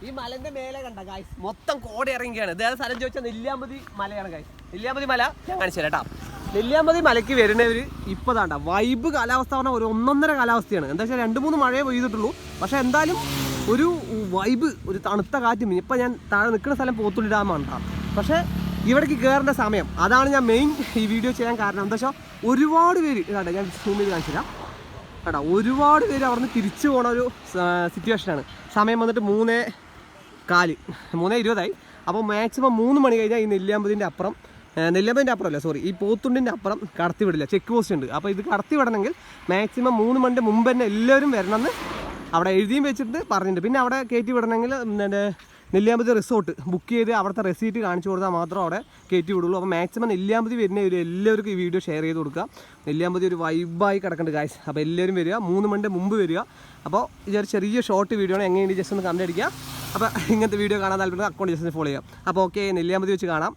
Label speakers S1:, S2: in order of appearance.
S1: ഈ മലന്റെ മേലെ കണ്ട ഗായ്സ് മൊത്തം കോട ഇറങ്ങിയാണ്. ഇതേ സ്ഥലം ചോദിച്ചാൽ നെല്ലിയാമ്പതി മലയാണ് ഗായ്സ്. നെല്ലിയാമ്പതി മല ഞാൻ കാണിച്ചു തരാം കേട്ടോ. നെല്ലിയാമ്പതി മലയ്ക്ക് വരുന്നവർ ഇപ്പോൾ താണ്ട വൈബ് കാലാവസ്ഥ പറഞ്ഞാൽ ഒരു ഒന്നൊന്നര കാലാവസ്ഥയാണ്. എന്താ വെച്ചാൽ 2-3 മഴയെ പെയ്തിട്ടുള്ളൂ. പക്ഷേ എന്തായാലും ഒരു വൈബ്, ഒരു തണുത്ത കാറ്റും. ഇപ്പം ഞാൻ താഴെ നിൽക്കുന്ന സ്ഥലം പോത്തുള്ളി ഡാമാണ് കേട്ടോ. പക്ഷേ ഇവിടേക്ക് കയറേണ്ട സമയം, അതാണ് ഞാൻ മെയിൻ ഈ വീഡിയോ ചെയ്യാൻ കാരണം. എന്താ വെച്ചാൽ ഒരുപാട് പേര് കേട്ടോ, ഞാൻ സൂം ചെയ്ത് കാണിച്ചു തരാം കേട്ടോ. ഒരുപാട് പേര് അവിടെ നിന്ന് തിരിച്ചു പോണ ഒരു സിറ്റുവേഷനാണ്. സമയം വന്നിട്ട് 3:20 അപ്പോൾ മാക്സിമം 3 മണി കഴിഞ്ഞാൽ ഈ നെല്ലിയാമ്പതിൻ്റെ അപ്പുറമല്ല സോറി, ഈ പോത്തുണ്ടിൻ്റെ അപ്പുറം കടത്തി വിടില്ല, ചെക്ക് പോസ്റ്റ് ഉണ്ട്. അപ്പോൾ ഇത് കടത്തി വിടണമെങ്കിൽ മാക്സിമം 3 മണിൻ്റെ മുമ്പ് തന്നെ എല്ലാവരും വരണമെന്ന് അവിടെ എഴുതിയും വെച്ചിട്ട് പറഞ്ഞിട്ടുണ്ട്. പിന്നെ അവിടെ കയറ്റി വിടണമെങ്കിൽ നെല്ലിയാമ്പതി റിസോർട്ട് ബുക്ക് ചെയ്ത് അവിടുത്തെ റെസീറ്റ് കാണിച്ചു കൊടുത്താൽ മാത്രം അവിടെ കയറ്റി വിടുള്ളൂ. അപ്പോൾ മാക്സിമം നെല്ലിയാമ്പതി വരുന്ന എല്ലാവർക്കും ഈ വീഡിയോ ഷെയർ ചെയ്ത് കൊടുക്കുക. നെല്ലിയാമ്പതി ഒരു വൈബായി കിടക്കുന്നുണ്ട് ഗായ്സ്. അപ്പോൾ എല്ലാവരും വരിക, 3 മണിൻ്റെ മുമ്പ് വരിക. അപ്പോൾ ഇതൊരു ചെറിയ ഷോർട്ട് വീഡിയോ ആണ്, എങ്ങനെയുണ്ട് ജസ്റ്റ് ഒന്ന് കണ്ടടിക്കുക. അപ്പോൾ ഇങ്ങനത്തെ വീഡിയോ കാണാൻ താല്പര്യം അക്കൗണ്ട് ജസ്റ്റ് ഫോളോ ചെയ്യാം. അപ്പോൾ ഓക്കെ, നെല്ലിയാമ്പതി വെച്ച് കാണാം.